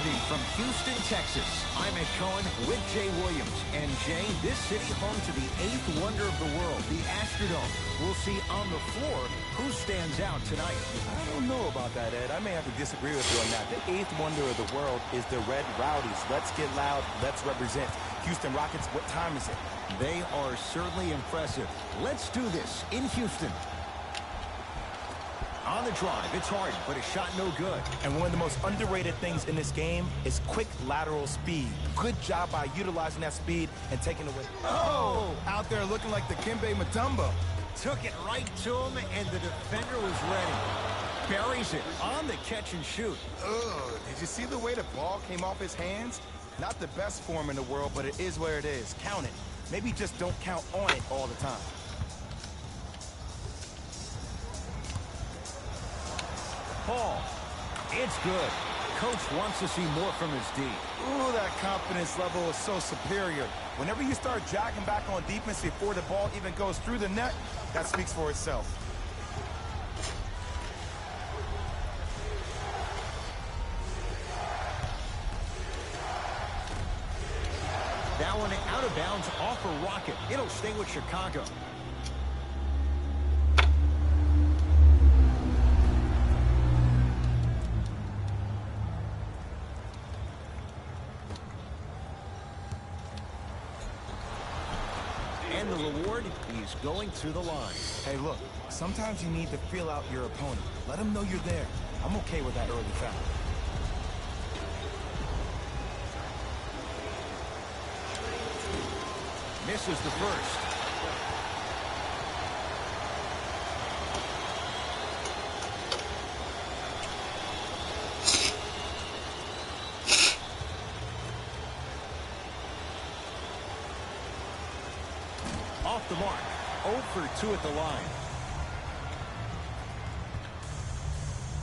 Broadcasting from Houston, Texas, I'm Ed Cohen with Jay Williams. And Jay, this city home to the 8th wonder of the world, the Astrodome. We'll see on the floor who stands out tonight. I don't know about that, Ed. I may have to disagree with you on that. The 8th wonder of the world is the Red Rowdies. Let's get loud. Let's represent. Houston Rockets, what time is it? They are certainly impressive. Let's do this in Houston. On the drive, it's hard, but a shot no good. And one of the most underrated things in this game is quick lateral speed. Good job by utilizing that speed and taking it away. Oh! Out there looking like the Kimbe Mutombo. Took it right to him, and the defender was ready. Buries it on the catch and shoot. Ugh, did you see the way the ball came off his hands? Not the best form in the world, but it is where it is. Count it. Maybe just don't count on it all the time. Paul, it's good. Coach wants to see more from his D. Ooh, that confidence level is so superior. Whenever you start jogging back on defense before the ball even goes through the net, that speaks for itself. That one out of bounds off a rocket. It'll stay with Chicago. And the reward, he's going to the line. Hey, look, sometimes you need to feel out your opponent. Let them know you're there. I'm okay with that early foul. Misses the first. Off the mark. 0 for 2 at the line.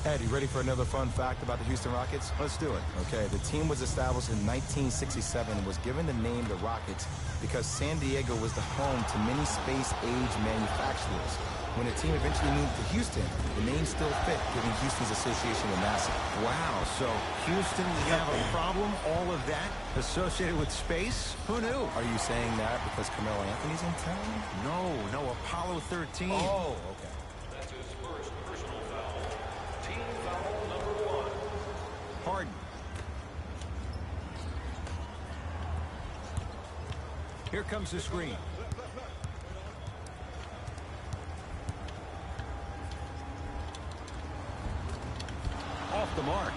Ed, you ready for another fun fact about the Houston Rockets? Let's do it. Okay, the team was established in 1967 and was given the name the Rockets because San Diego was the home to many space-age manufacturers. When the team eventually moved to Houston, the name still fit, giving Houston's association with NASA. Wow, so Houston, we have a problem, all of that associated with space? Who knew? Are you saying that because Carmelo Anthony's in town? No, Apollo 13. Oh, okay. That's his first personal foul. Team foul number 1. Harden. Here comes the screen. Off the mark.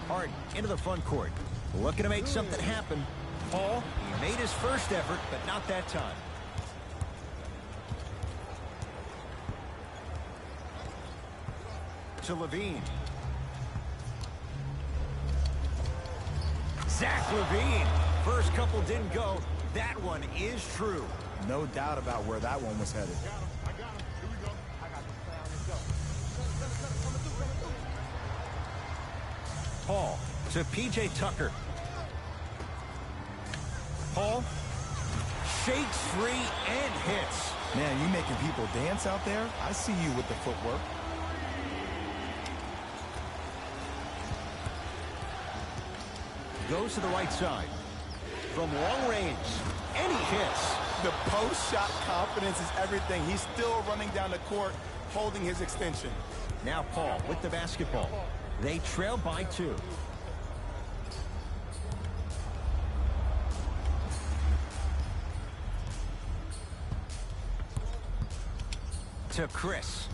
Harden into the front court. Looking to make something happen. Paul, he made his first effort, but not that time. To Levine. Zach Levine. First couple didn't go. That one is true. No doubt about where that one was headed. I got him. Here we go. I got this. Paul to P.J. Tucker. Paul shakes free and hits. Man, you making people dance out there? I see you with the footwork. Goes to the right side. From long range. And he hits. The post-shot confidence is everything. He's still running down the court, holding his extension. Now Paul with the basketball. They trail by 2. To Chris.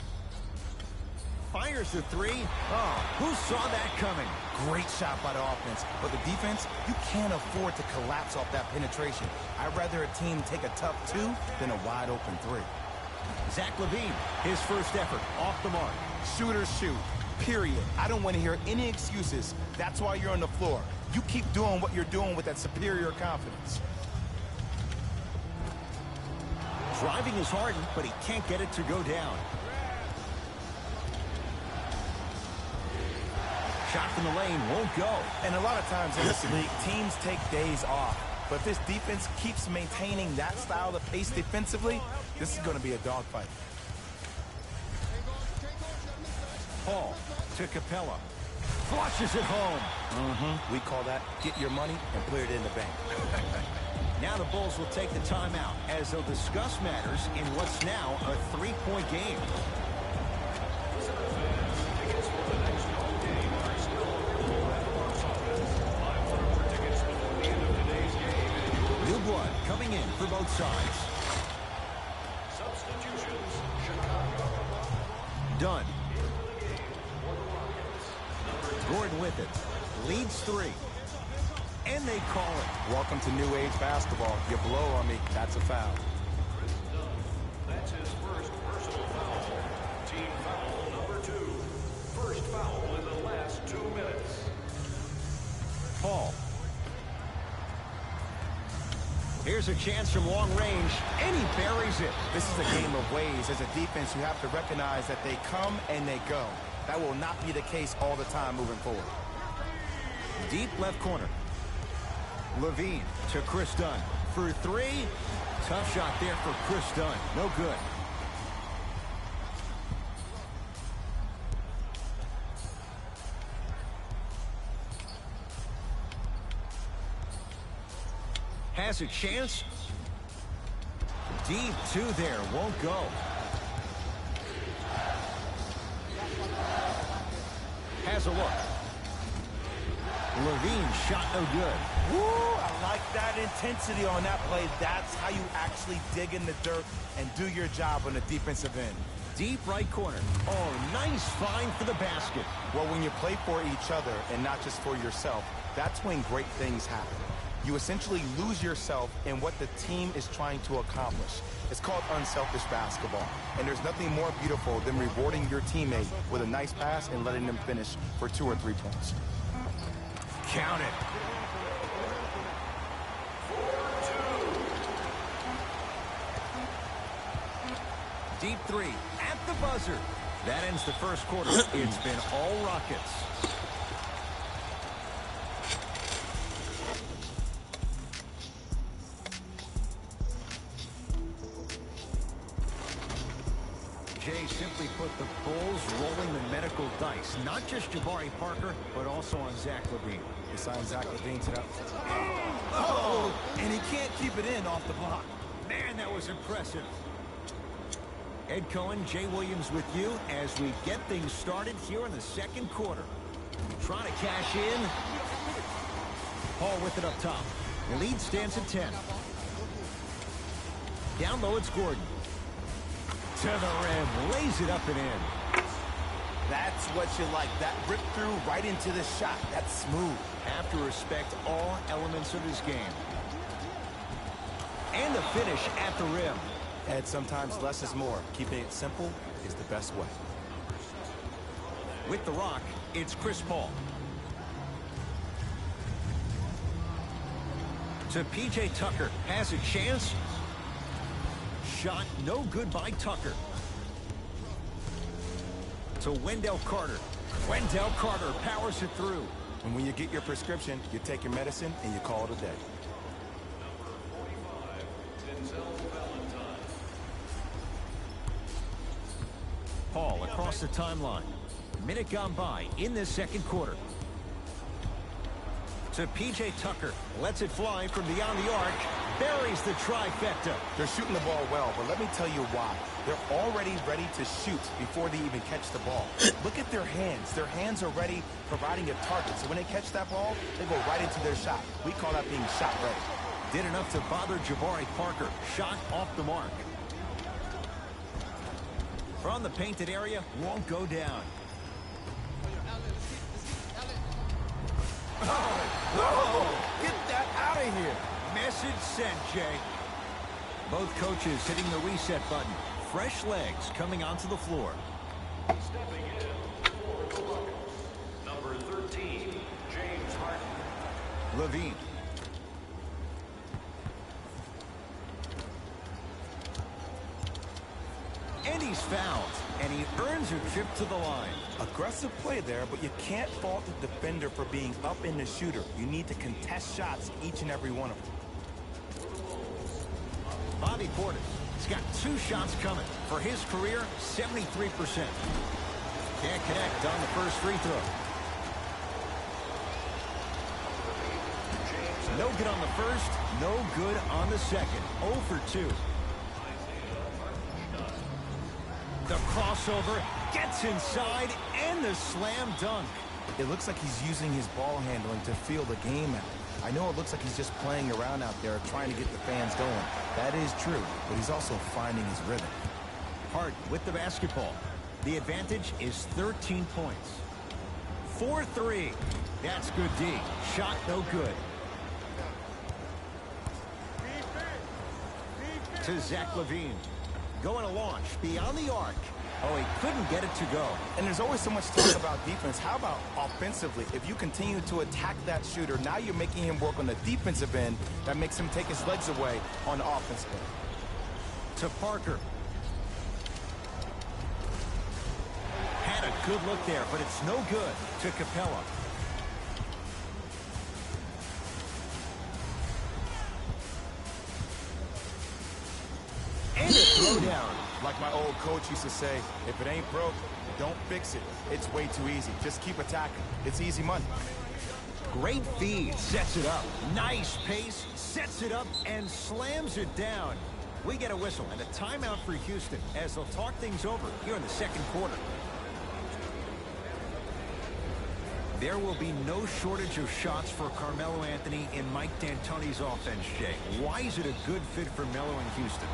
Fires the 3. Oh, who saw that coming? Great shot by the offense. But the defense, you can't afford to collapse off that penetration. I'd rather a team take a tough 2 than a wide-open 3. Zach Levine, his first effort, off the mark. Shooters shoot, period. I don't want to hear any excuses. That's why you're on the floor. You keep doing what you're doing with that superior confidence. Driving is Harden, but he can't get it to go down. Shot from the lane won't go. And a lot of times in this league, teams take days off. But if this defense keeps maintaining that style of pace defensively, this is going to be a dogfight. Hall to Capella. Flushes it home. We call that get your money and put it in the bank. Now the Bulls will take the timeout as they'll discuss matters in what's now a 3-point game. Tickets for the next home game are still available at the box office. Buy one of our tickets before the end of today's game. New blood coming in for both sides. Substitutions. Chicago. Dunn. Into the game for the Rockets. Gordon with it. Leads 3. And they call it. Welcome to New Age basketball. You blow on me, that's a foul. Chris Dunn. That's his first personal foul. Team foul number 2. First foul in the last 2 minutes. Paul. Here's a chance from long range, and he buries it. This is a game of ways. As a defense, you have to recognize that they come and they go. That will not be the case all the time moving forward. Deep left corner. Levine to Chris Dunn for 3. Tough shot there for Chris Dunn. No good. Has a chance. Deep 2 there. Won't go. Has a look. Levine shot no good. Woo! I like that intensity on that play. That's how you actually dig in the dirt and do your job on the defensive end. Deep right corner. Oh, nice find for the basket. Well, when you play for each other and not just for yourself, that's when great things happen. You essentially lose yourself in what the team is trying to accomplish. It's called unselfish basketball. And there's nothing more beautiful than rewarding your teammate with a nice pass and letting them finish for 2 or 3 points. Count it. Deep 3 at the buzzer. That ends the first quarter. It's been all Rockets. Jay, simply put, the Bulls rolling the medical dice. Not just Jabari Parker, but also on Zach LaVine. They signed Zach LaVine to that. Oh! And he can't keep it in off the block. Man, that was impressive. Ed Cohen, Jay Williams with you as we get things started here in the second quarter. Trying to cash in. Paul with it up top. The lead stands at 10. Down low, it's Gordon. To the rim, lays it up and in. That's what you like. That rip through right into the shot. That's smooth. Have to respect all elements of his game. And the finish at the rim. Ed, sometimes less is more. Keeping it simple is the best way. With the rock, it's Chris Paul. To P.J. Tucker. Has a chance. Shot no good by Tucker. To Wendell Carter. Wendell Carter powers it through. And when you get your prescription, you take your medicine and you call it a day. Paul across the timeline. Minute gone by in this second quarter. To P.J. Tucker. Lets it fly from beyond the arc. Buries the trifecta. They're shooting the ball well, but let me tell you why. They're already ready to shoot before they even catch the ball. Look at their hands. Their hands are ready, providing a target. So when they catch that ball, they go right into their shot. We call that being shot ready. Did enough to bother Jabari Parker. Shot off the mark. From the painted area, won't go down. Oh, get that out of here. Message sent, Jay. Both coaches hitting the reset button. Fresh legs coming onto the floor. Stepping in for the Rockets, number 13, James Harden. Levine. And he's fouled. And he earns a trip to the line. Aggressive play there, but you can't fault the defender for being up in the shooter. You need to contest shots, each and every one of them. Bobby Portis. He's got 2 shots coming. For his career, 73%. Can't connect on the first free throw. No good on the first, no good on the second. 0 for 2. The crossover gets inside and the slam dunk. It looks like he's using his ball handling to feel the game out. I know it looks like he's just playing around out there trying to get the fans going. That is true, but he's also finding his rhythm. Harden with the basketball. The advantage is 13 points. 4-3. That's good D. Shot no good. To Zach LaVine. Going to launch beyond the arc. Oh, he couldn't get it to go. And there's always so much talk about defense. How about offensively? If you continue to attack that shooter, now you're making him work on the defensive end. That makes him take his legs away on the offensive end. To Parker. Had a good look there, but it's no good. To Capella. And a throwdown. Like my old coach used to say, if it ain't broke, don't fix it. It's way too easy. Just keep attacking. It's easy money. Great feed. Sets it up. Nice pace. Sets it up and slams it down. We get a whistle and a timeout for Houston as they'll talk things over here in the second quarter. There will be no shortage of shots for Carmelo Anthony in Mike D'Antoni's offense, Jay. Why is it a good fit for Melo in Houston?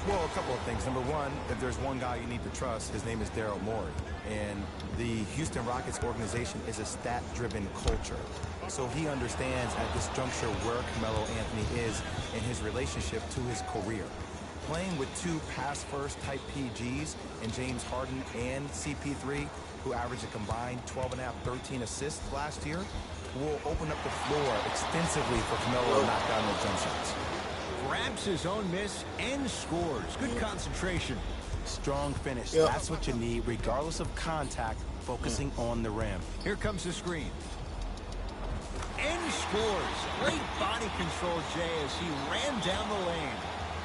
Well, a couple of things. Number one, if there's one guy you need to trust, his name is Daryl Morey. And the Houston Rockets organization is a stat-driven culture. So he understands at this juncture where Carmelo Anthony is in his relationship to his career. Playing with two pass-first type PGs in James Harden and CP3, who averaged a combined 12.5, 13 assists last year, will open up the floor extensively for Carmelo to knock down those jump shots. Grabs his own miss and scores. Good concentration. Strong finish. That's what you need, regardless of contact, focusing on the rim. Here comes the screen. And scores. Great body control, Jay, as he ran down the lane.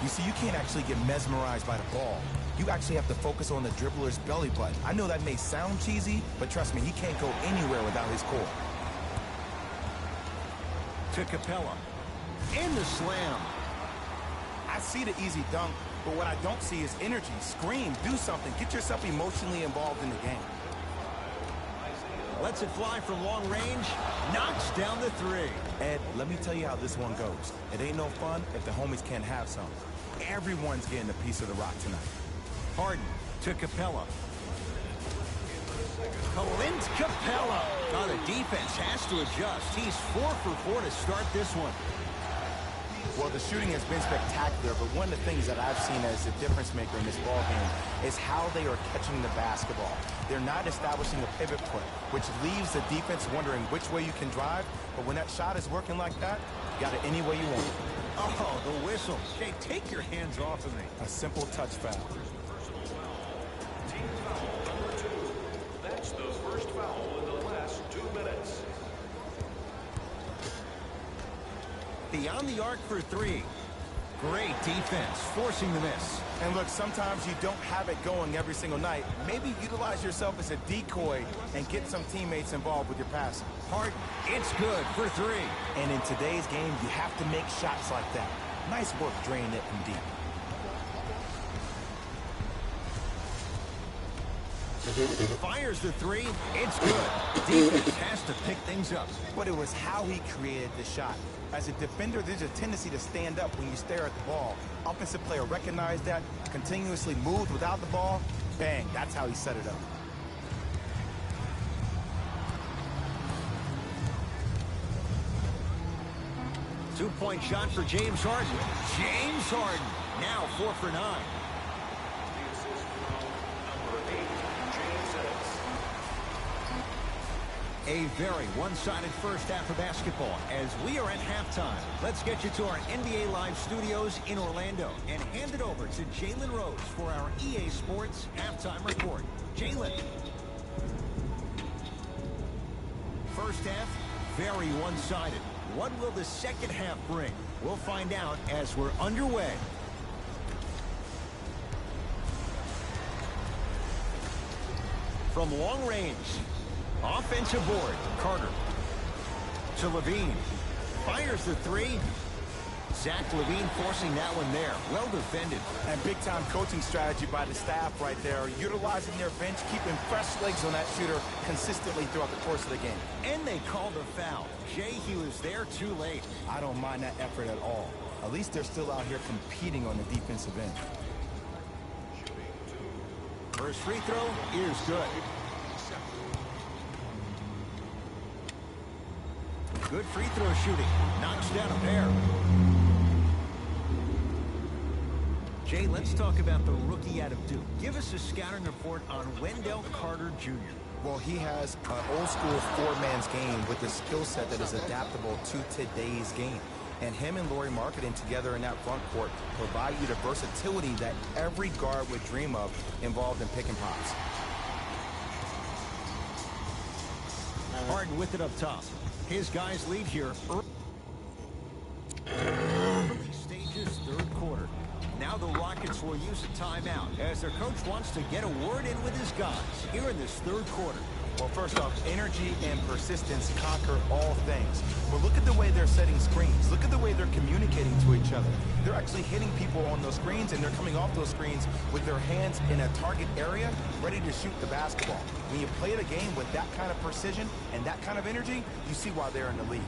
You see, you can't actually get mesmerized by the ball. You actually have to focus on the dribbler's belly button. I know that may sound cheesy, but trust me, he can't go anywhere without his core. To Capella. In the slam. I see the easy dunk, but what I don't see is energy. Scream, do something. Get yourself emotionally involved in the game. Lets it fly from long range. Knocks down the three. Ed, let me tell you how this one goes. It ain't no fun if the homies can't have some. Everyone's getting a piece of the rock tonight. Harden to Capella. Clint Capella. Oh, the defense has to adjust. He's 4 for 4 to start this one. Well, the shooting has been spectacular, but one of the things that I've seen as a difference maker in this ball game is how they are catching the basketball. They're not establishing a pivot play, which leaves the defense wondering which way you can drive. But when that shot is working like that, you got it any way you want. Oh, the whistle. Jay, take your hands off of me. A simple touch foul. Team foul number 2. That's the first foul in the last 2 minutes. Beyond the arc for 3. Great defense, forcing the miss. And look, sometimes you don't have it going every single night. Maybe utilize yourself as a decoy and get some teammates involved with your passing. Harden, it's good for 3. And in today's game, you have to make shots like that. Nice work draining it from deep. Fires the 3. It's good. Defense has to pick things up. But it was how he created the shot. As a defender, there's a tendency to stand up when you stare at the ball. Offensive player recognized that, continuously moved without the ball. Bang, that's how he set it up. Two-point shot for James Harden. James Harden, now 4 for 9. The assist from number 8, James Ennis. A very one-sided first half of basketball as we are at halftime. Let's get you to our NBA Live studios in Orlando and hand it over to Jalen Rose for our EA Sports halftime report. Jalen. First half, very one-sided. What will the second half bring? We'll find out as we're underway. from long range. Offensive board, Carter. To Levine. Fires the three. Zach Levine forcing that one there. Well defended. And big-time coaching strategy by the staff right there, utilizing their bench, keeping fresh legs on that shooter consistently throughout the course of the game. And they called a foul. Jay, he was there too late. I don't mind that effort at all. At least they're still out here competing on the defensive end. First free throw is good. Good free throw shooting. Knocks down a pair. Jay, let's talk about the rookie out of Duke. Give us a scouting report on Wendell Carter Jr. Well, he has an old-school four-man's game with a skill set that is adaptable to today's game. And him and Lauri Markkanen together in that front court provide you the versatility that every guard would dream of involved in pick and pops. Harden with it up top. His guys lead here. Early stages, third quarter. Now the Rockets will use a timeout as their coach wants to get a word in with his guys here in this third quarter. Well, first off, energy and persistence conquer all things. But look at the way they're setting screens. Look at the way they're communicating to each other. They're actually hitting people on those screens, and they're coming off those screens with their hands in a target area, ready to shoot the basketball. When you play the game with that kind of precision and that kind of energy, you see why they're in the league.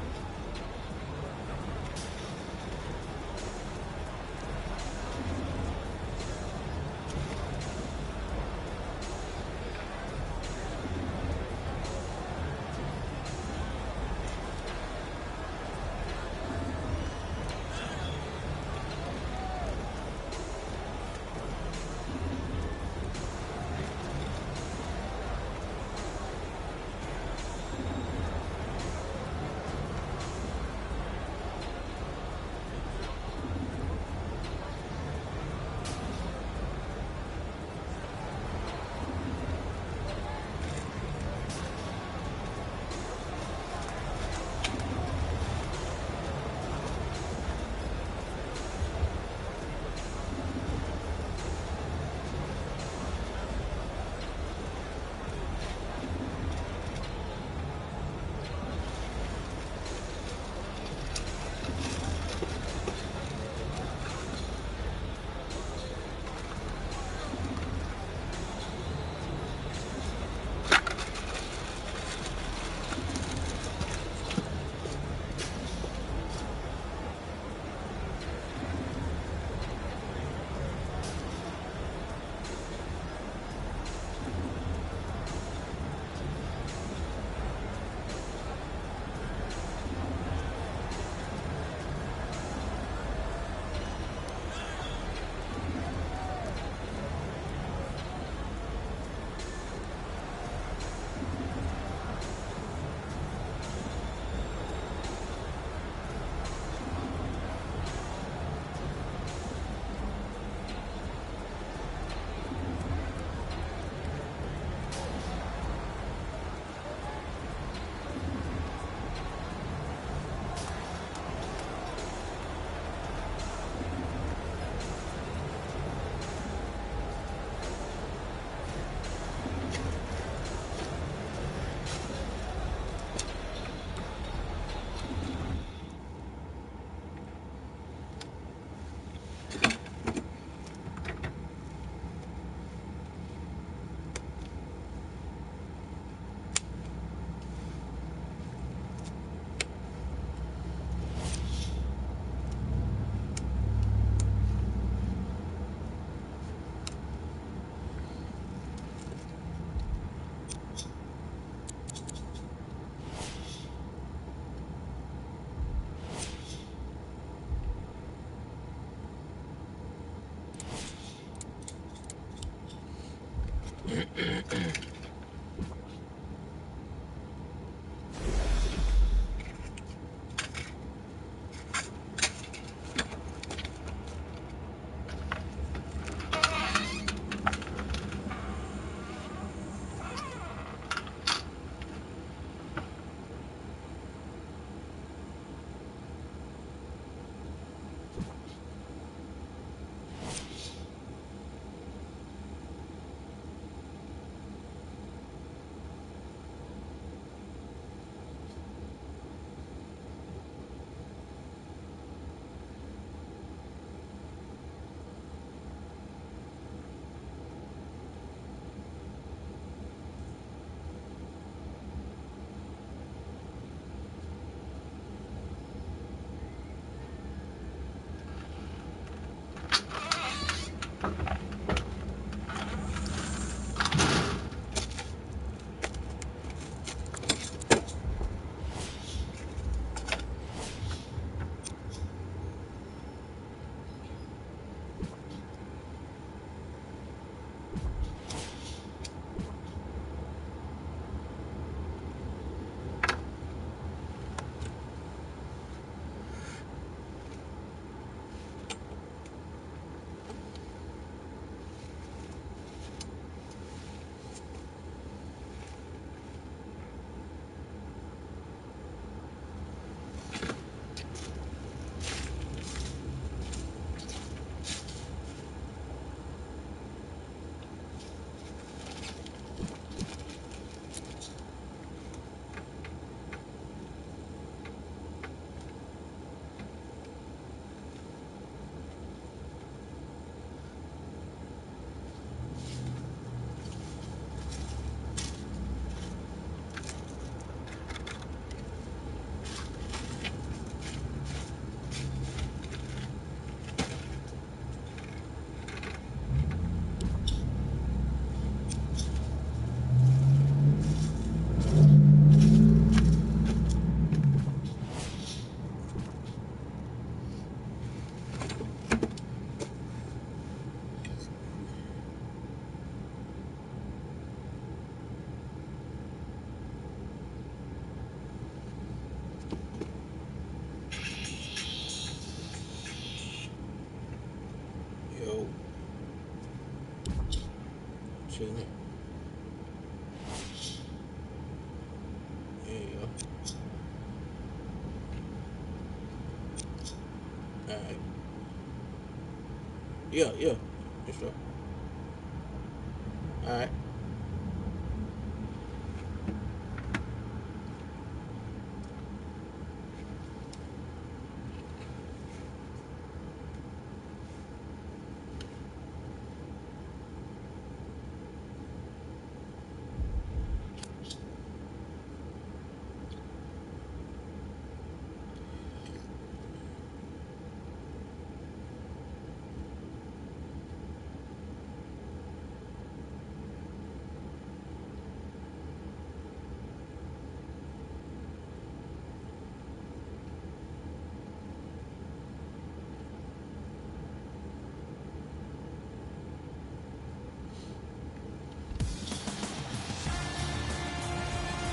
Excuse me. There you go. Alright. Yeah. For sure. Alright.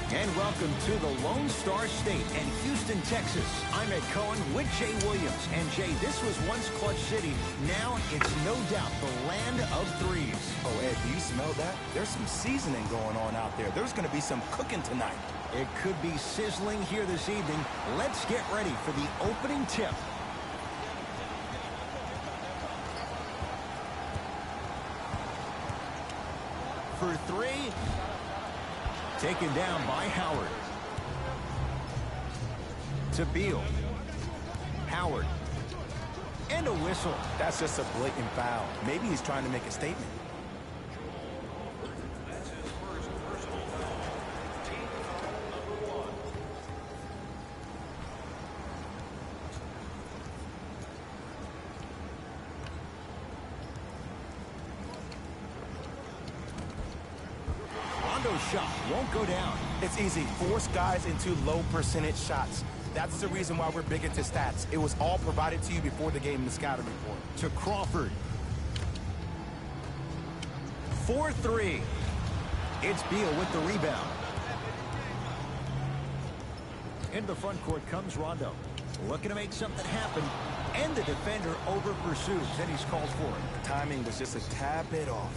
And welcome to the Lone Star State and Houston, Texas. I'm Ed Cohen with Jay Williams. And Jay, this was once Clutch City. Now it's no doubt the land of threes. Oh, Ed, do you smell that? There's some seasoning going on out there. There's going to be some cooking tonight. It could be sizzling here this evening. Let's get ready for the opening tip. For three. Taken down by Howard. To Beal. Howard. And a whistle. That's just a blatant foul. Maybe he's trying to make a statement. That's his first personal foul. Team foul number 1. Rondo's shot won't go down. It's easy. Force guys into low percentage shots. That's the reason why we're big into stats. It was all provided to you before the game in the scouting report. To Crawford. 4-3. It's Beal with the rebound. Into the front court comes Rondo. Looking to make something happen. And the defender over pursues, and he's called for it. The timing was just a tad bit off.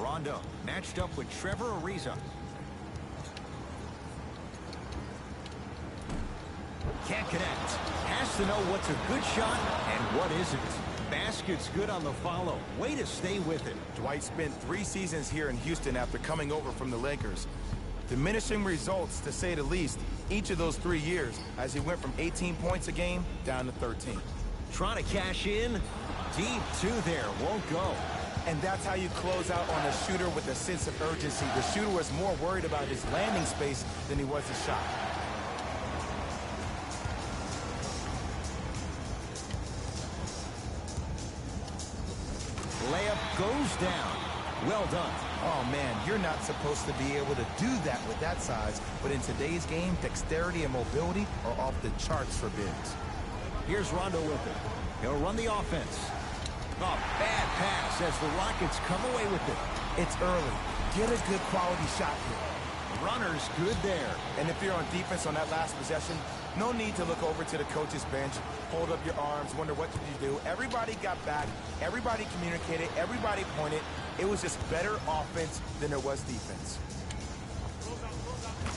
Rondo matched up with Trevor Ariza. Can't connect. Has to know what's a good shot and what isn't. Basket's good on the follow. Way to stay with it. Dwight spent 3 seasons here in Houston after coming over from the Lakers. Diminishing results, to say the least, each of those 3 years, as he went from 18 points a game down to 13. Trying to cash in. Deep two there. Won't go. And that's how you close out on a shooter with a sense of urgency. The shooter was more worried about his landing space than he was his shot. Layup goes down. Well done. Oh, man, you're not supposed to be able to do that with that size. But in today's game, dexterity and mobility are off the charts for bigs. Here's Rondo with it. He'll run the offense. A bad pass as the Rockets come away with it. It's early. Get a good quality shot here. Runner's good there. And if you're on defense on that last possession, no need to look over to the coach's bench, hold up your arms, wonder what did you do. Everybody got back. Everybody communicated. Everybody pointed. It was just better offense than there was defense.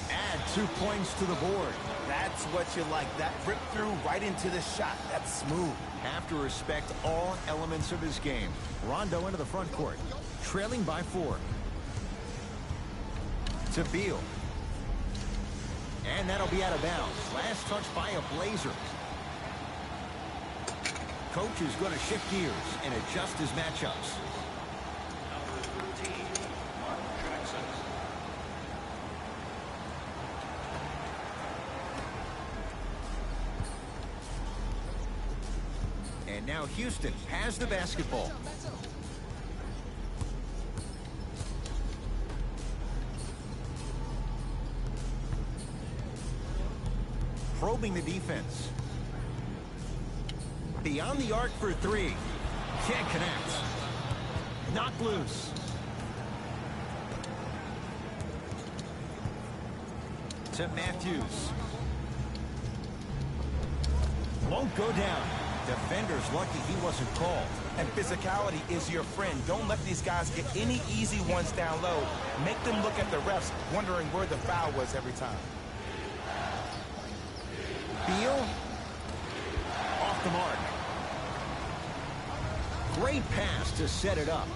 Add 2 points to the board. That's what you like. That rip through right into the shot. That's smooth. Have to respect all elements of his game. Rondo into the front court, trailing by 4. To Beal. And that'll be out of bounds. Last touch by a Blazer. Coach is going to shift gears and adjust his matchups. Number 13, Mark Jackson. And now Houston has the basketball. Probing the defense. Beyond the arc for 3. Can't connect. Knocked loose. To Matthews. Won't go down. Defender's lucky he wasn't called. And physicality is your friend. Don't let these guys get any easy ones down low. Make them look at the refs, wondering where the foul was every time. Beal. Off the mark. Great pass to set it up.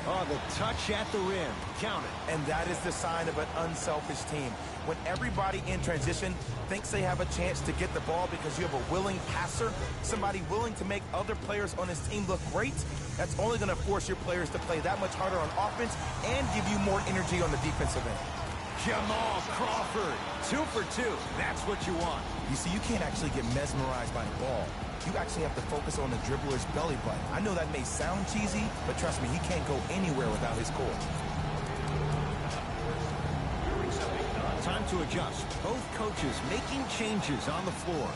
Oh, the touch at the rim. Count it. And that is the sign of an unselfish team. When everybody in transition thinks they have a chance to get the ball because you have a willing passer, somebody willing to make other players on his team look great, that's only going to force your players to play that much harder on offense and give you more energy on the defensive end. Jamal Crawford, 2 for 2. That's what you want. You see, you can't actually get mesmerized by the ball. You actually have to focus on the dribbler's belly button. I know that may sound cheesy, but trust me, he can't go anywhere without his core. Time to adjust. Both coaches making changes on the floor.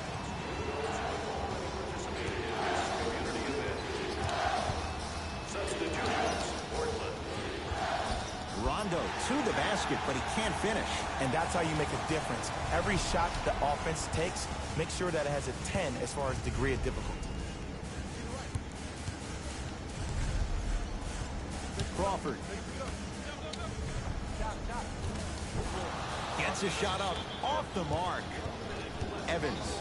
Rondo to the basket, but he can't finish. And that's how you make a difference. Every shot the offense takes, make sure that it has a 10 as far as degree of difficulty. Crawford. Gets a shot up, off the mark. Evans.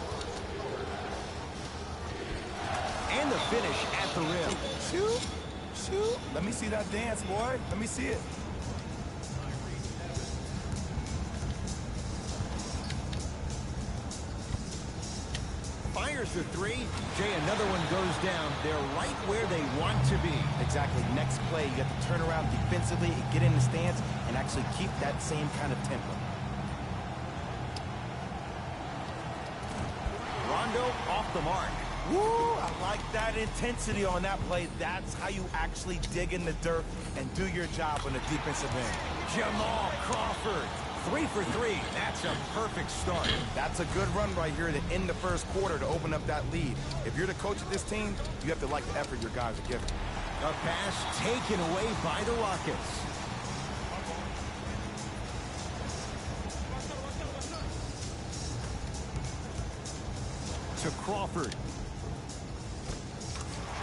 And the finish at the rim. Shoot, shoot. Let me see that dance, boy. Let me see it. Fires the three. Jay, another one goes down. They're right where they want to be. Exactly. Next play, you have to turn around defensively and get in the stance and actually keep that same kind of tempo. Rondo off the mark. Woo! I like that intensity on that play. That's how you actually dig in the dirt and do your job on the defensive end. Jamal Crawford. 3 for 3. That's a perfect start. That's a good run right here to end the first quarter to open up that lead. If you're the coach of this team, you have to like the effort your guys are giving. A pass taken away by the Rockets. To Crawford.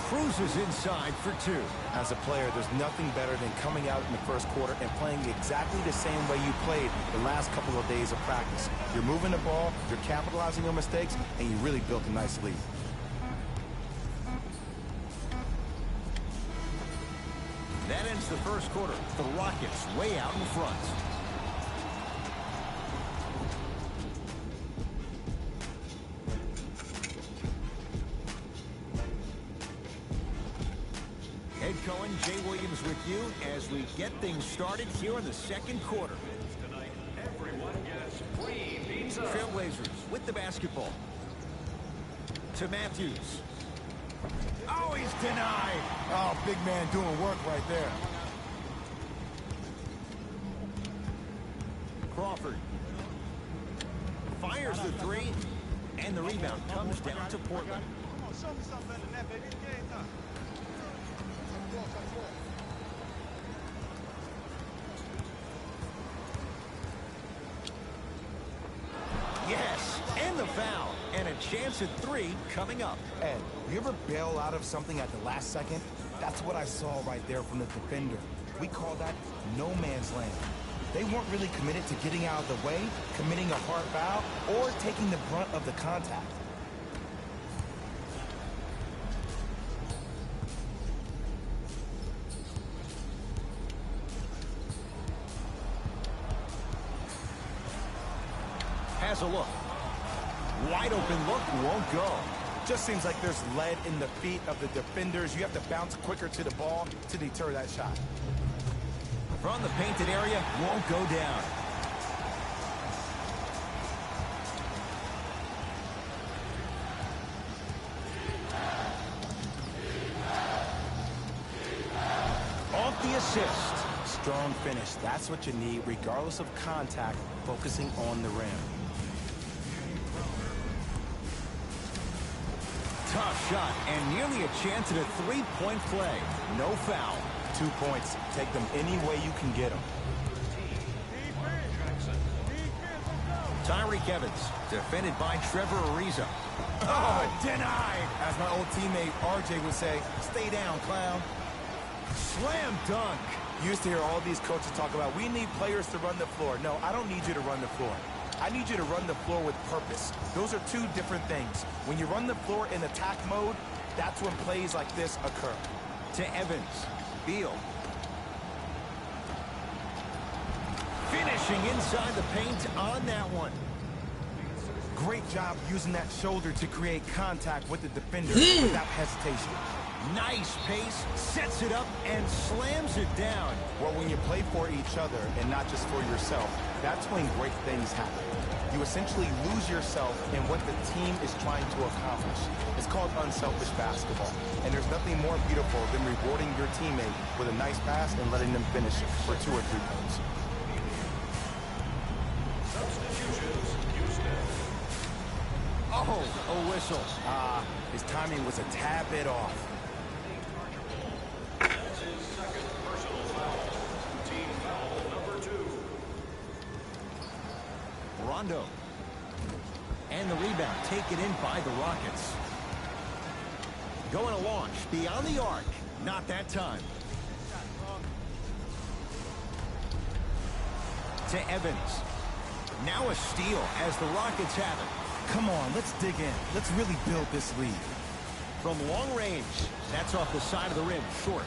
Cruises inside for 2. As a player, there's nothing better than coming out in the first quarter and playing exactly the same way you played the last couple of days of practice. You're moving the ball, you're capitalizing on mistakes, and you really built a nice lead. That ends the first quarter. The Rockets way out in front. Ed Cohen, Jay Williams with you as we get things started here in the second quarter. Tonight, everyone gets free pizza. Trailblazers with the basketball. To Matthews. Oh, he's denied. Oh, big man doing work right there. Crawford. Fires the three, and the rebound comes down to Portland. Show me something better than that, baby. It's game time. Yes, and the foul, and a chance at 3 coming up. Ed, you ever bail out of something at the last second? That's what I saw right there from the defender. We call that no man's land. They weren't really committed to getting out of the way, committing a hard foul, or taking the brunt of the contact. Has a look. Wide open look, won't go. Just seems like there's lead in the feet of the defenders. You have to bounce quicker to the ball to deter that shot. From the painted area, won't go down. Off the assist. Strong finish. That's what you need, regardless of contact, focusing on the rim. Tough shot, and nearly a chance at a three-point play. No foul. 2 points. Take them any way you can get them. Tyreek Evans, defended by Trevor Ariza. Oh, denied. As my old teammate RJ would say, stay down, clown. Slam dunk. You used to hear all these coaches talk about, we need players to run the floor. No, I don't need you to run the floor. I need you to run the floor with purpose. Those are two different things. When you run the floor in attack mode, that's when plays like this occur. To Evans. Beal. Finishing inside the paint on that one. Great job using that shoulder to create contact with the defender without hesitation. Nice pace, sets it up, and slams it down. Well, when you play for each other and not just for yourself, that's when great things happen. You essentially lose yourself in what the team is trying to accomplish. It's called unselfish basketball. And there's nothing more beautiful than rewarding your teammate with a nice pass and letting them finish for 2 or 3 points. Substitutions, Houston. Oh, a whistle. His timing was a tad bit off. That's his second personal foul. Team foul number 2. Rondo. And the rebound taken in by the Rockets. Going to launch beyond the arc. Not that time. To Evans. Now a steal as the Rockets have it. Come on, let's dig in. Let's really build this lead. From long range, that's off the side of the rim, short.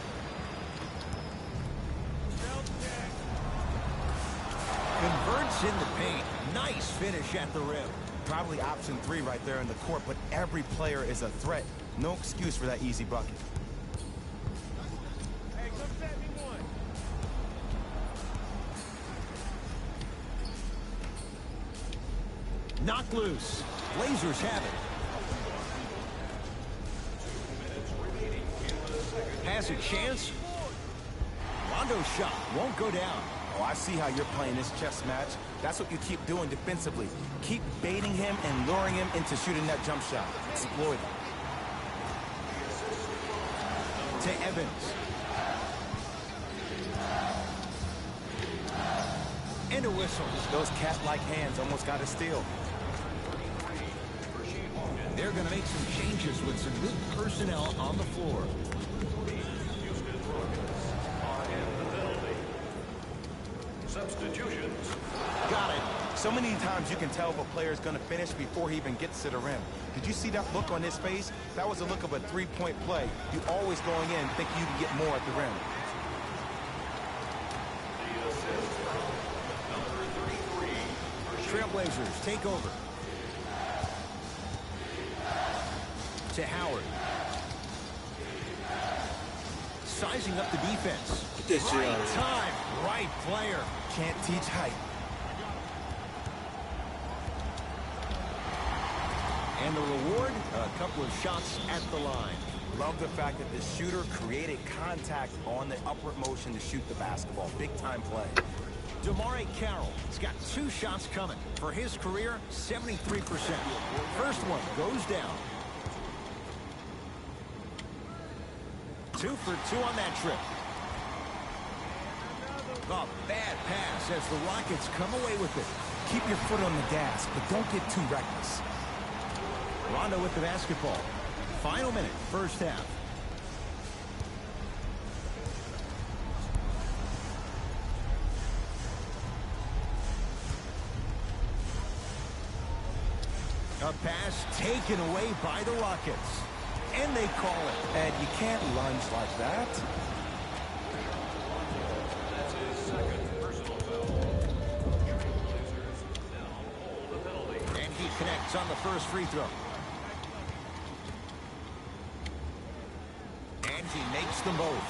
Converts in the paint. Nice finish at the rim. Probably option 3 right there in the court, but every player is a threat. No excuse for that easy bucket. Hey, come set me one. Knocked loose. Blazers have it. Has a chance. Rondo's shot won't go down. Oh, I see how you're playing this chess match. That's what you keep doing defensively. Keep baiting him and luring him into shooting that jump shot. Exploit him. To Evans. And a whistle. Those cat-like hands almost got a steal. They're going to make some changes with some good personnel on the floor. Houston Rockets are in the penalty. Substitutions. Got it. So many times you can tell if a player is going to finish before he even gets to the rim. Did you see that look on his face? That was a look of a 3-point play. You always going in thinking you can get more at the rim. The assist from number 33. Trailblazers take over. To Howard. Sizing up the defense. Get this shit out Right of here. time, right player. Can't teach height. And the reward, a couple of shots at the line. Love the fact that the shooter created contact on the upward motion to shoot the basketball. Big time play. DeMare Carroll has got 2 shots coming. For his career, 73%. First one goes down. 2 for 2 on that trip. A bad pass as the Rockets come away with it. Keep your foot on the gas, but don't get too reckless. Rondo with the basketball. Final minute, first half. A pass taken away by the Rockets. And they call it. And you can't lunge like that. That's his second personal foul. Trailblazers now hold a penalty. And he connects on the first free throw. And he makes them both.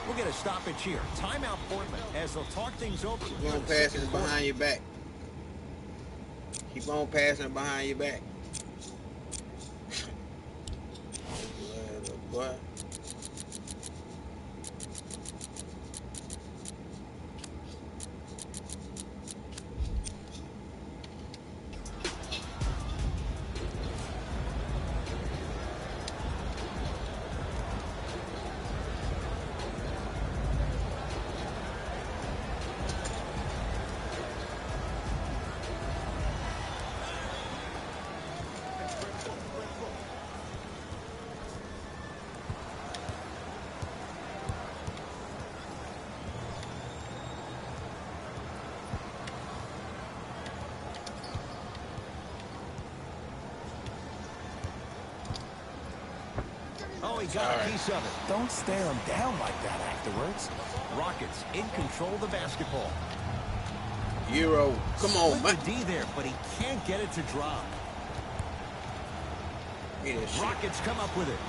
We'll get a stoppage here. Timeout Portland as they'll talk things over. Keep on passing it behind your back. Keep on passing it behind your back. What? Oh, he got a piece of it. Don't stare him down like that afterwards. Rockets in control of the basketball. Euro. Come on, man. With the D there, but he can't get it to drop. Rockets come up with it.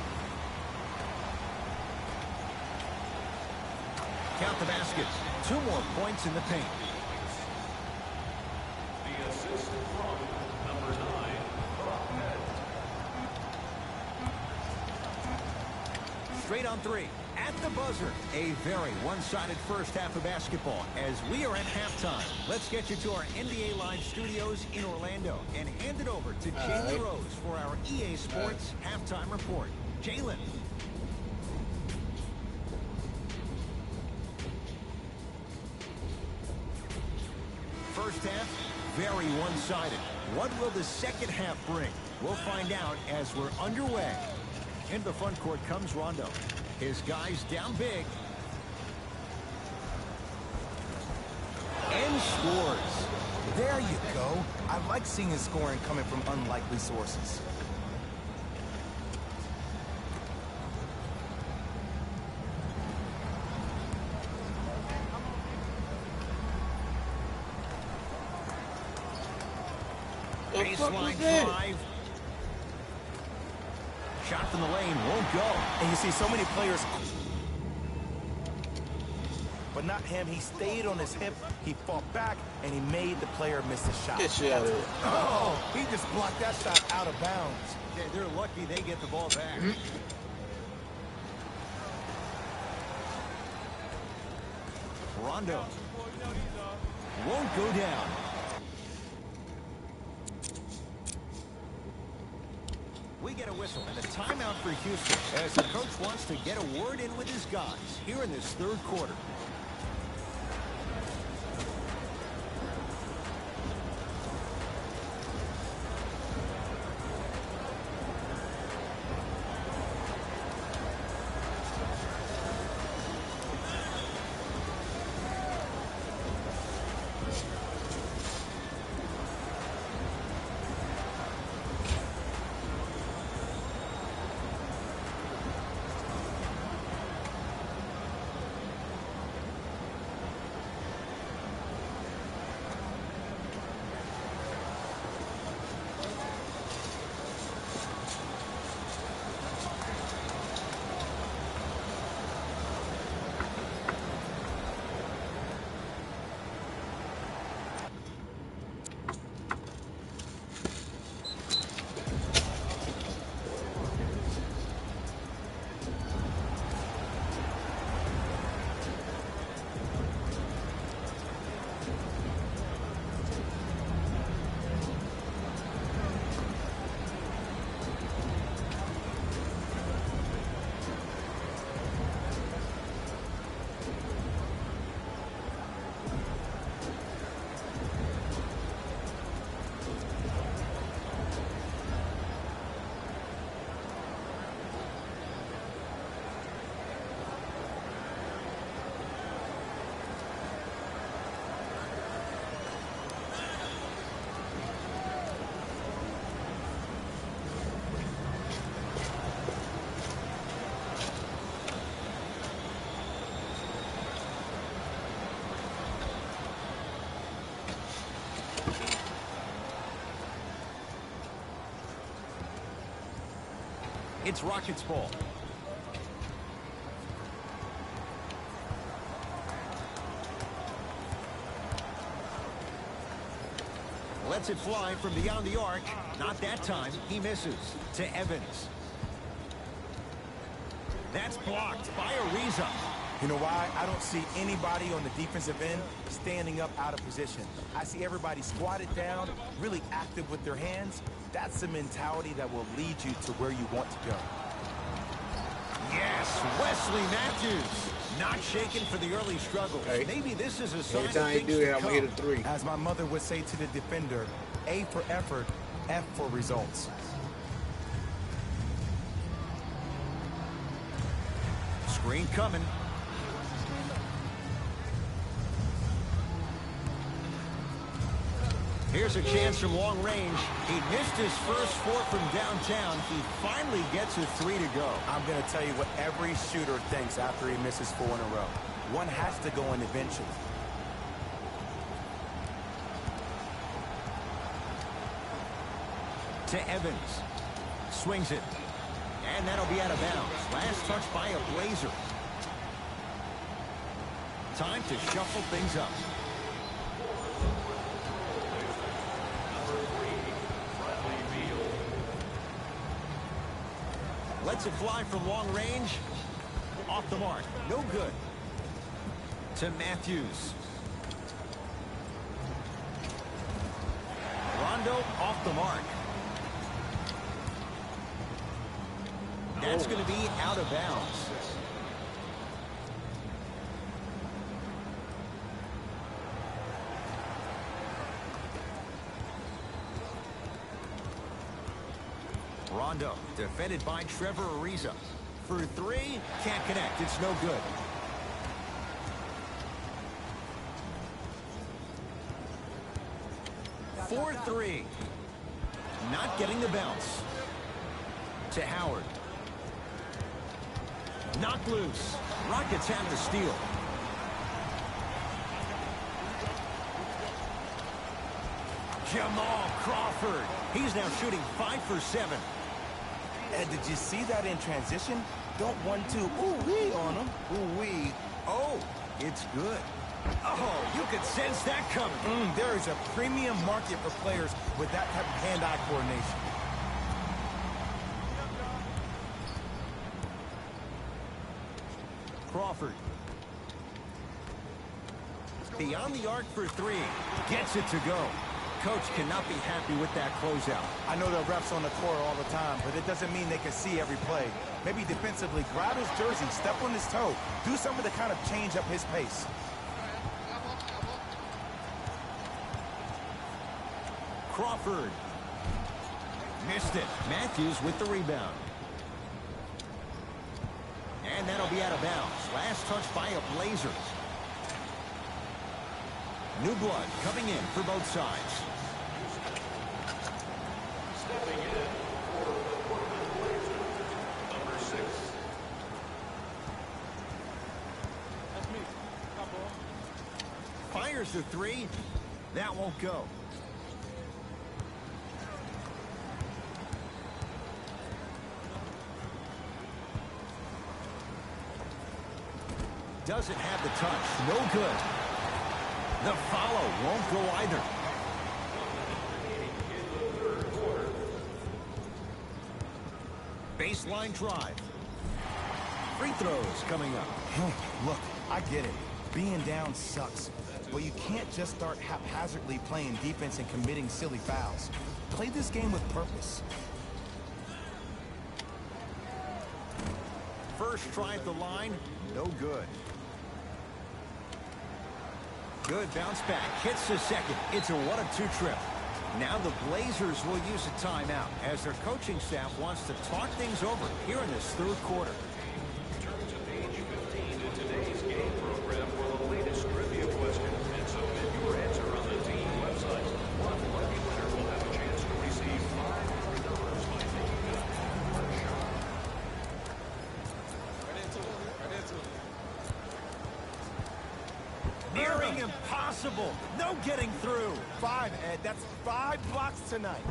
Count the baskets. 2 more points in the paint. The assist from number 9, Straight on 3. At the buzzer. A very one-sided first half of basketball as we are at halftime. Let's get you to our NBA Live studios in Orlando and hand it over to Jalen Rose for our EA Sports halftime report. Jalen. First half, very one-sided. What will the second half bring? We'll find out as we're underway. Into the front court comes Rondo. His guys down big. And scores. There you go. I like seeing his scoring coming from unlikely sources. Baseline drive. Shot from the lane won't go. And you see so many players, but not him. He stayed on his hip, he fought back, and he made the player miss a shot. Get shit out of here. Oh, he just blocked that shot out of bounds. Yeah, they're lucky they get the ball back. Rondo won't go down. We get a whistle and a timeout for Houston as the coach wants to get a word in with his guys here in this third quarter. It's Rockets ball. Lets it fly from beyond the arc. Not that time. He misses to Evans. That's blocked by Ariza. You know why? I don't see anybody on the defensive end standing up out of position. I see everybody squatted down, really active with their hands. That's the mentality that will lead you to where you want to go. Yes, Wesley Matthews. Not shaken for the early struggles. Hey. Maybe this is a sign Every of time you things do to that, I'm come. going to get a 3. As my mother would say to the defender, A for effort, F for results. Screen coming. Here's a chance from long range. He missed his first 4 from downtown. He finally gets a 3 to go. I'm going to tell you what every shooter thinks after he misses 4 in a row. One has to go in eventually. To Evans. Swings it. And that'll be out of bounds. Last touch by a Blazer. Time to shuffle things up. Lets it fly from long range. Off the mark. No good. To Matthews. Rondo off the mark. That's going to be out of bounds. Rondo, defended by Trevor Ariza. For 3, can't connect. It's no good. For 3. Not getting the bounce. To Howard. Knocked loose. Rockets have the steal. Jamal Crawford. He's now shooting 5 for 7. Ed, did you see that in transition? Don't 1-2 ooh-wee on him. Ooh-wee. Oh, it's good. Oh, you could sense that coming. There is a premium market for players with that type of hand-eye coordination. Crawford. Beyond the arc for 3. Gets it to go. Coach cannot be happy with that closeout. I know the refs on the court all the time, but it doesn't mean they can see every play. Maybe defensively, grab his jersey, step on his toe, do something to kind of change up his pace. Crawford. Missed it. Matthews with the rebound. And that'll be out of bounds. Last touch by a Blazer. New blood coming in for both sides. Stepping in for the Portland Blazers, number 6. That's me. Come on. Fires the 3. That won't go. Doesn't have the touch. No good. The follow won't go either. Baseline drive. Free throws coming up. Look, I get it. Being down sucks. But you can't just start haphazardly playing defense and committing silly fouls. Play this game with purpose. First try at the line. No good. Good bounce back. Hits the second. It's a 1-2 trip. Now the Blazers will use a timeout as their coaching staff wants to talk things over here in this 3rd quarter. Turn to page 15 in today's game program for the latest trivia question and submit your answer on the team website. One lucky winner will have a chance to receive $500 by making a first shot. Right into it. Right into it. Nearing impossible. No getting through. 5, Ed. That's 5 blocks tonight.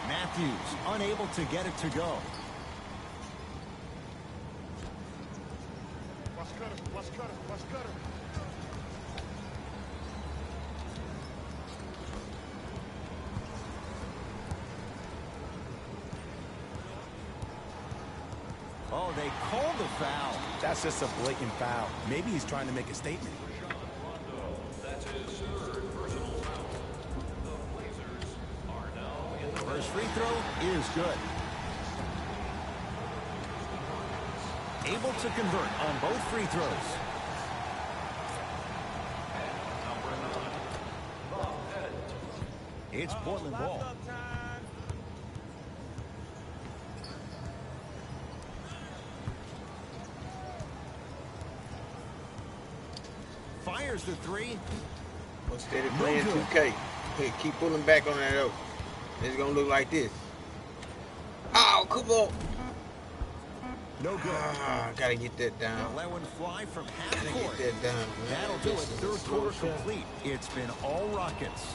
Matthews unable to get it to go. Watch cutter. Watch cutter. Watch cutter. Oh, they called the foul. That's just a blatant foul. Maybe he's trying to make a statement. That's his 3rd personal foul. The Blazers are now in the First free throw is good. Able to convert on both free throws. It's Portland ball. Fires the 3. Instead of playing 2K. Hey, keep pulling back on that though. It's gonna look like this. Oh, come on. No good. Ah, gotta get that down. Let one fly from half Gotta court. get that down, man. That'll do it. Third quarter complete. It's been all Rockets.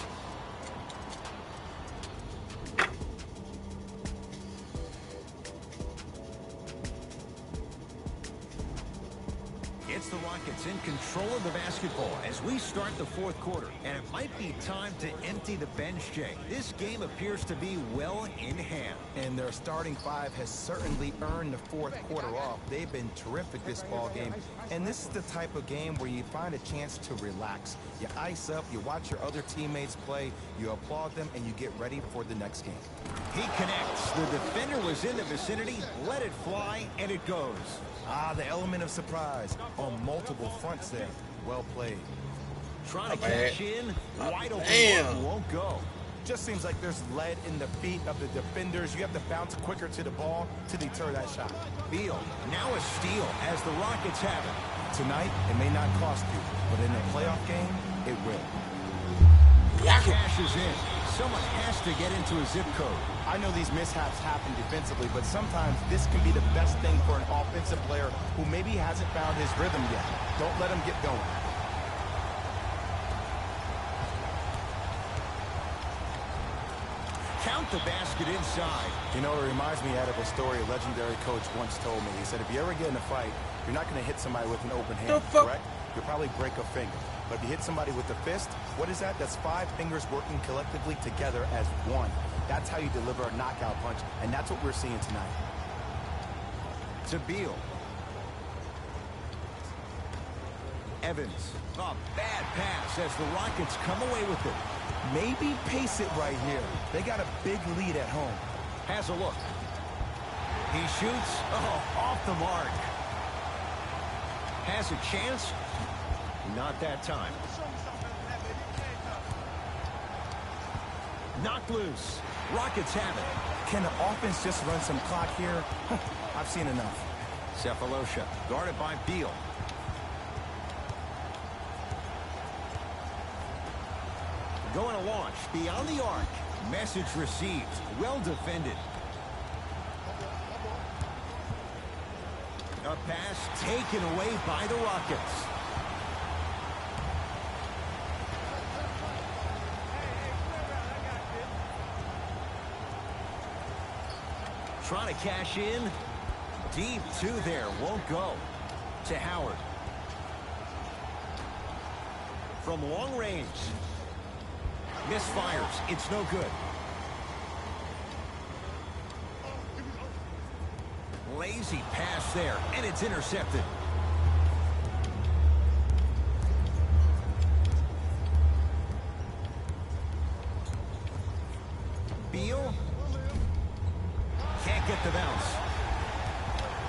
It's the Rockets in control of the basketball as we start the fourth quarter. And it might be time to empty the bench, Jay. This game appears to be well in hand. And their starting five has certainly earned the fourth quarter off. They've been terrific this ball game. And this is the type of game where you find a chance to relax. You ice up, you watch your other teammates play, you applaud them, and you get ready for the next game. He connects. The defender was in the vicinity, let it fly, and it goes. Ah, the element of surprise on multiple fronts there. Well played. Trying to catch in, wide open, Damn. won't go. Just seems like there's lead in the feet of the defenders. You have to bounce quicker to the ball to deter that shot. Beal, now a steal as the Rockets have it. Tonight, it may not cost you, but in a playoff game, it will. Cashes in. Someone has to get into a zip code. I know these mishaps happen defensively, but sometimes this can be the best thing for an offensive player who maybe hasn't found his rhythm yet. Don't let him get going. Count the basket inside. You know, it reminds me of a story a legendary coach once told me. He said, if you ever get in a fight, you're not going to hit somebody with an open hand, correct? You'll probably break a finger. But if you hit somebody with a fist, what is that? That's 5 fingers working collectively together as one. That's how you deliver a knockout punch, and that's what we're seeing tonight. To Beal. Evans. A bad pass as the Rockets come away with it. Maybe pace it right here. They got a big lead at home. Has a look. He shoots. Oh, off the mark. Has a chance. Not that time. Knocked loose. Rockets have it. Can the offense just run some clock here? I've seen enough. Cephalosha guarded by Beal. Going to launch beyond the arc. Message received. Well defended. A pass taken away by the Rockets. Trying to cash in. Deep two there. Won't go. To Howard. From long range. Misfires. It's no good. Lazy pass there, and it's intercepted. Beal. Can't get the bounce.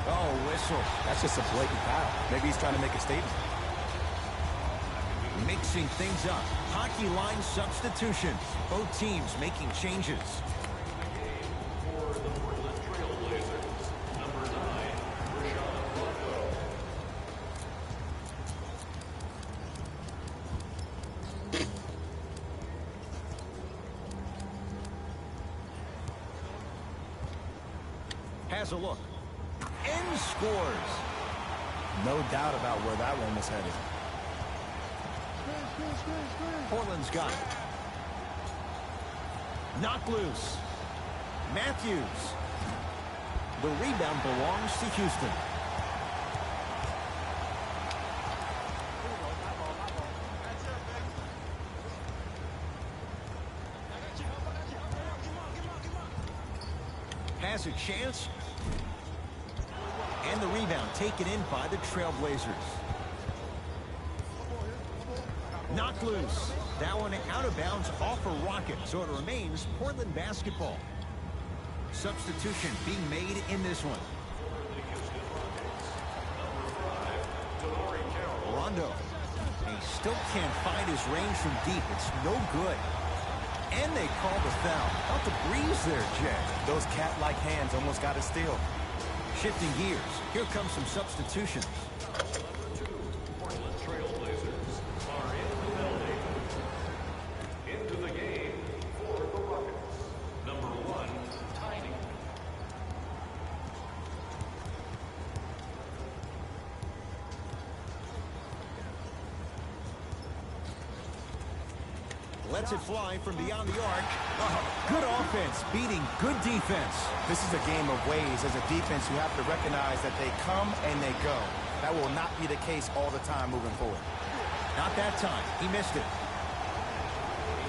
Oh, whistle. That's just a blatant foul. Maybe he's trying to make a statement. Mixing things up. Hockey line substitutions. Both teams making changes. For the Portland Trail Blazers, number 9, Rashawn Rondo. Has a look. And scores. No doubt about where that one was headed. Portland's got it. Knocked loose. Matthews. The rebound belongs to Houston. Has a chance. And the rebound taken in by the Trailblazers. Knocked loose. That one out of bounds off a Rocket, so it remains Portland basketball. Substitution being made in this one. Rondo. He still can't find his range from deep. It's no good. And they call the foul. Out the breeze there, Jay. Those cat-like hands almost got a steal. Shifting gears. Here comes some substitutions. Portland Trail Blazers are in the building. Into the game Lets it fly from beyond the arc. Oh, good offense, beating good defense. This is a game of ways. As a defense, you have to recognize that they come and they go. That will not be the case all the time moving forward. Not that time. He missed it.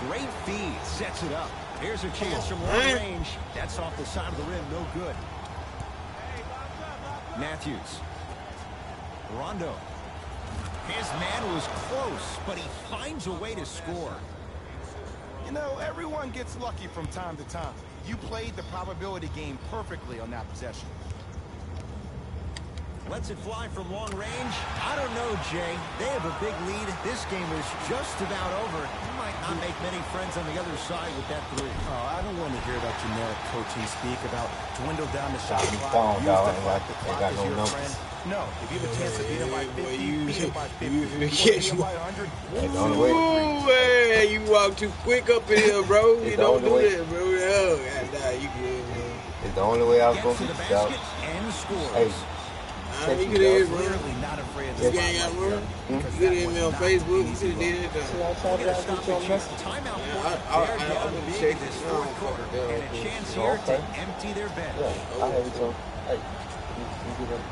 Great feed. Sets it up. Here's a chance from long range. That's off the side of the rim. No good. Matthews. Rondo. His man was close, but he finds a way to score. You know, everyone gets lucky from time to time. You played the probability game perfectly on that possession. Lets it fly from long range. I don't know, Jay. They have a big lead. This game is just about over. You might not make many friends on the other side with that three. Oh, I don't want to hear that generic coaching speak about dwindle down the shot clock. Phone, Use dog. the clock. The They clock got is no your numbers. friend. No, if you have a chance to beat them by 50, beat them by 50. you You want to catch beat them by 100? That's the only way. Ooh, man, you walk too quick up in here, bro. It's You the don't only do way. that, bro. Oh, God, nah, you good, man. It's the only way I was Gets going to to the beat you, dog. basket and scores. Hey, You could have, bro. Clearly not afraid of the This game got spotlight, more. because You that could have was me on not Facebook. You easy could have did it. see, I'm We're trying gonna to stop get you it on here. message. Timeout Yeah, quarter. I'm They're down gonna big check in this it. fourth Oh, quarter, okay. and a chance Oh, here to okay. empty their bench. Yeah, I have it too. Hey, you do that.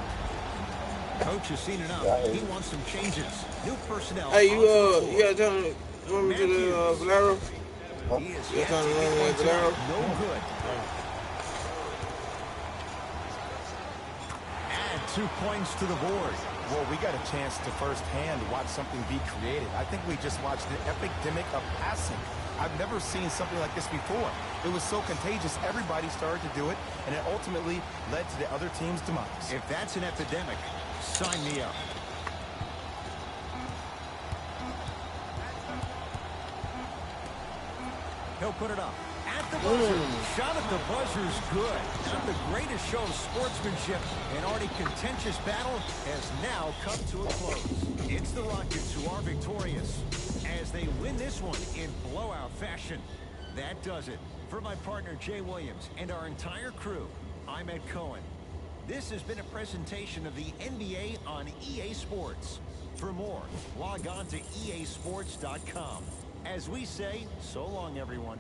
Coach has seen enough. Yeah, He wants some changes. New personnel. Hey, onto the floor. you got time to run to the Valero? He is You yet got time to to hit run one to Valero? tonight. No good. Add 2 points to the board. Well, we got a chance to firsthand watch something be created. I think we just watched an epidemic of passing. I've never seen something like this before. It was so contagious, everybody started to do it, and it ultimately led to the other team's demise. If that's an epidemic, sign me up. He'll put it up. At the buzzer. Shot at the buzzer's good. Not the greatest show of sportsmanship. An already contentious battle has now come to a close. It's the Rockets who are victorious as they win this one in blowout fashion. That does it. For my partner Jay Williams and our entire crew, I'm Ed Cohen. This has been a presentation of the NBA on EA Sports. For more, log on to easports.com. As we say, so long, everyone.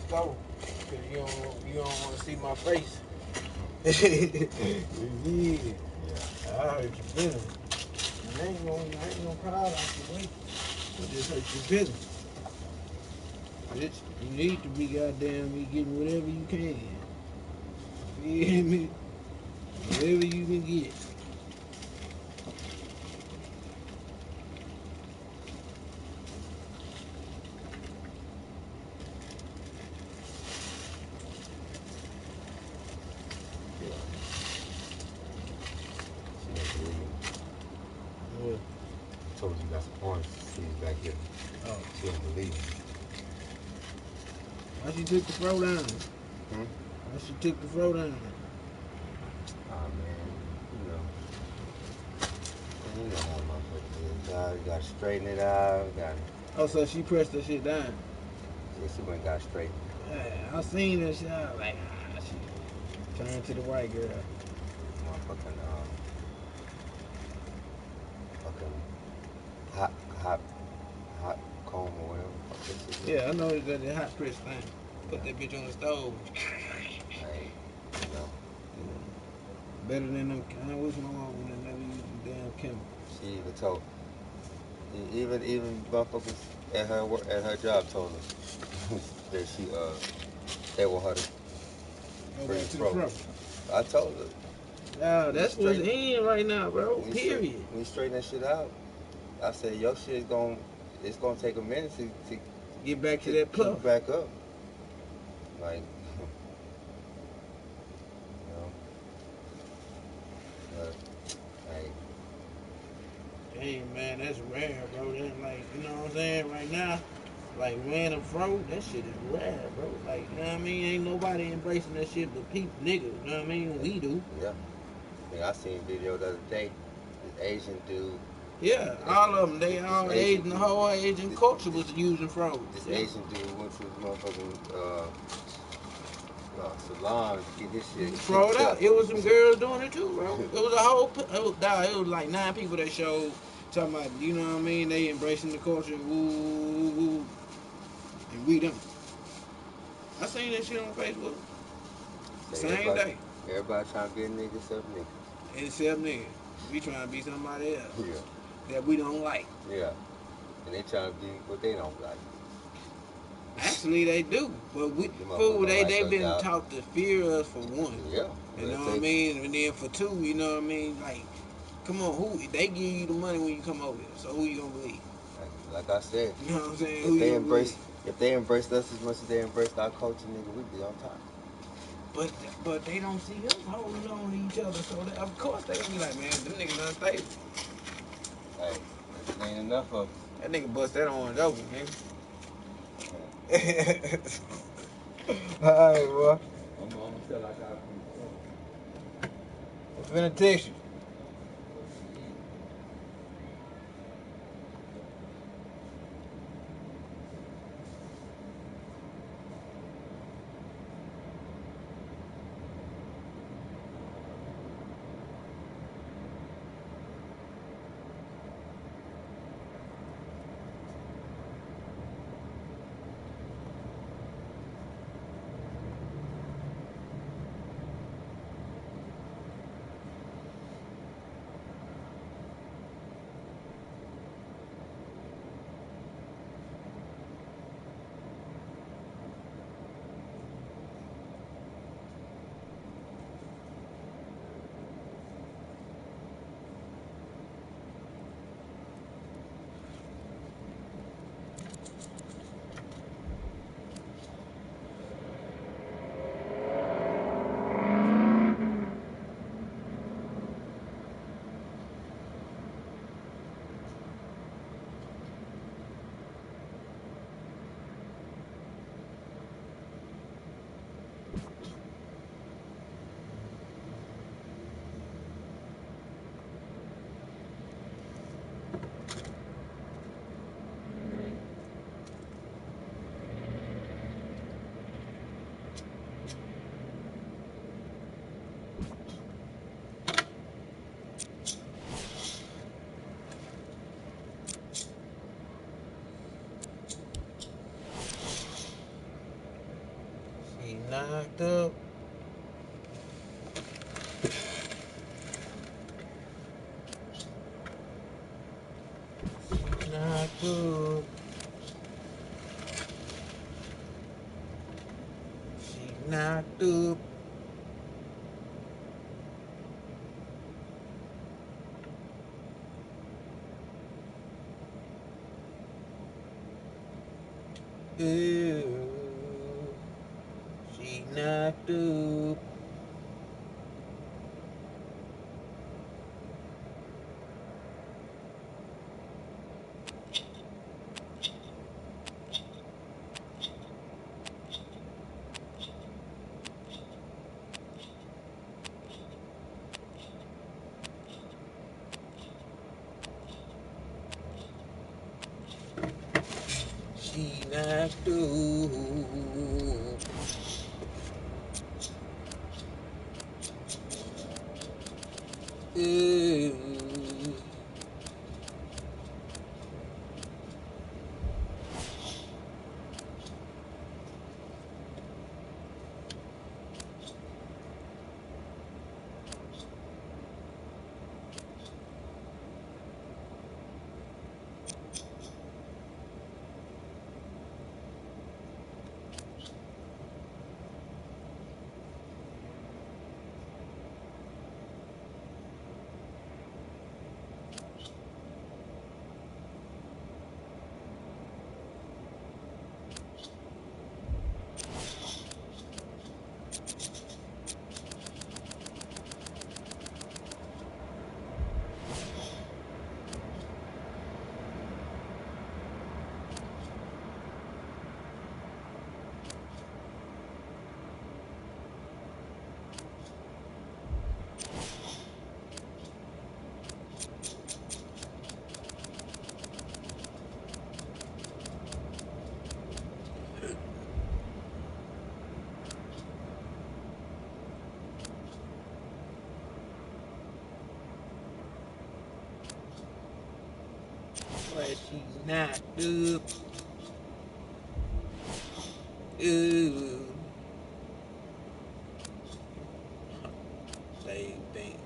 store because you don't want to see my face. Yeah. I hurt your feelings. I ain't gonna cry out the way. I just hurt your feelings. Bitch, you need to be goddamn me getting whatever you can. You hear me? Whatever you can get. Told you got some orange seeds back here. Oh. She don't believe me. Why she took the throw down? Hmm? Why she took the throw down? Oh man, you know how motherfuckers is. You gotta straighten it out. Oh, so she pressed that shit down. Yeah, she went and got straight. Yeah, I seen that shit. I was like, she turned to the white girl. Motherfucking hot comb or whatever. Yeah, I know that the hot press thing. Put that bitch on the stove. Like, you know. Better than them. What's wrong when they never use them damn chemicals? She even told, even motherfuckers at her job told her that they want her to Go bring back the to the throat. front. I told her. Nah, that's what's in right now, bro. Period. We straighten that shit out. I said your shit it's gonna take a minute to Get back to that puff. Keep back up. Like, you know. But hey. Hey man, that's rare, bro. That's like, you know what I'm saying? Right now, like man and fro, that shit is rare, bro. Like, you know what I mean? Ain't nobody embracing that shit but people, niggas. You know what I mean? We do. Yeah. I seen a video the other day. This Asian dude. Yeah, all of them. They all Asian. The whole Asian culture was using froze. This Asian dude went to his motherfucking salon to get his shit. Throw it out. It was some girls doing it too, bro. It was a whole. It was like 9 people that showed talking about. You know what I mean? They embracing the culture. Woo, woo, woo, and we don't. I seen that shit on Facebook. Same day. Everybody trying to be a nigga except niggas. Except niggas. We trying to be somebody else. Yeah. That we don't like. Yeah. And they trying to be what they don't like. Actually, they do. But they've been taught to fear us for one. Yeah. You know what I mean? And then for two, you know what I mean? Like, come on, they give you the money when you come over here. So who you gonna believe? Like I said, you know what I'm saying? If they embraced us as much as they embraced our culture, nigga, we'd be on top. But they don't see us holding on to each other, so of course they gonna be like, man, them niggas unstable. Hey, there ain't enough of us. That nigga bust that orange open, nigga. Alright, boy. I'm gonna tell like I'm finna text you. knocked up. Knocked up. She knocked up. Ooh, she knocked up. She knocked up. Ooh. But she knocked up. Ooh. Same thing.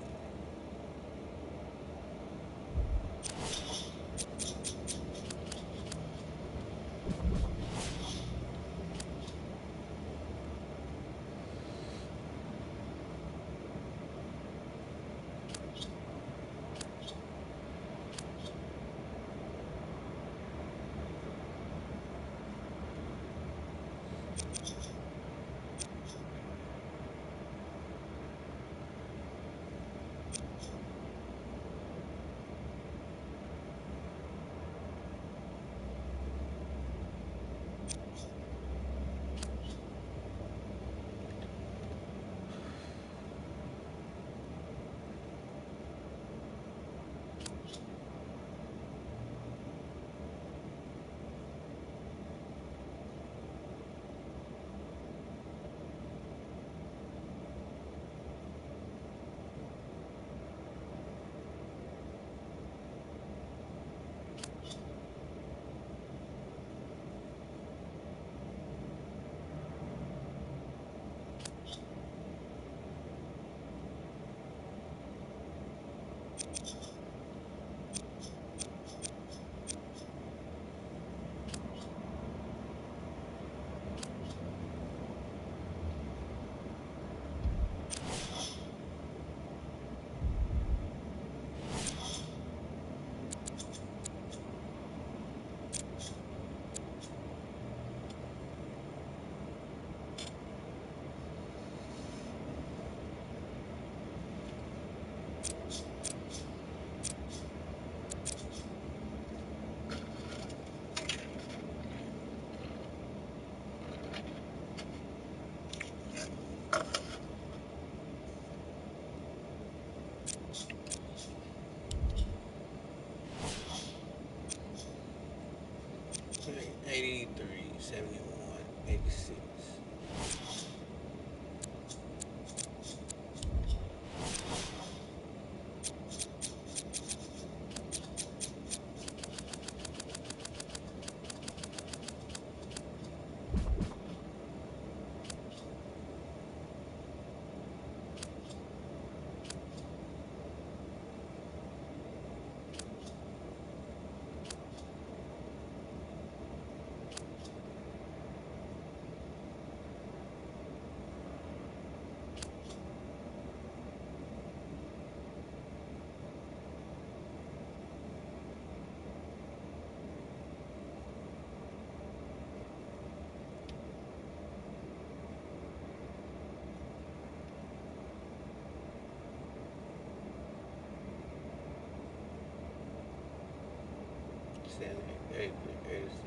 87, 86.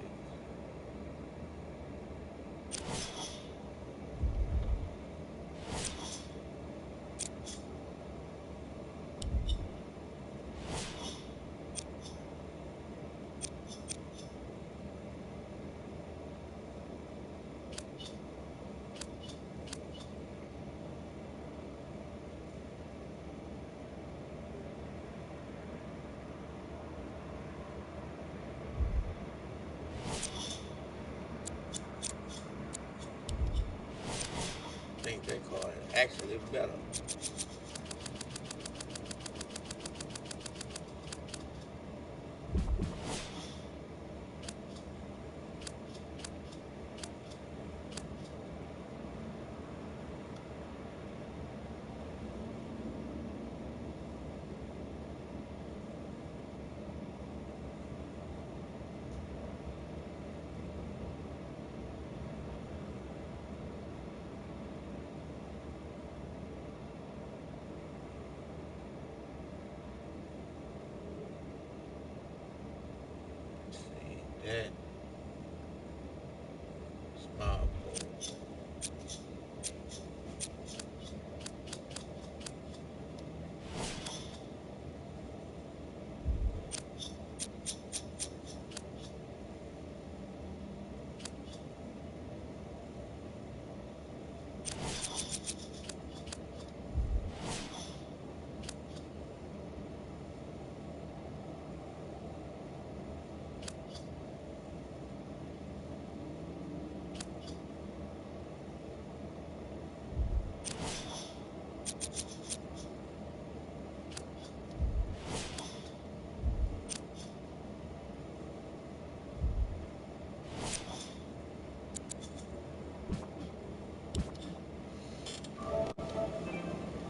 I think that card is actually better.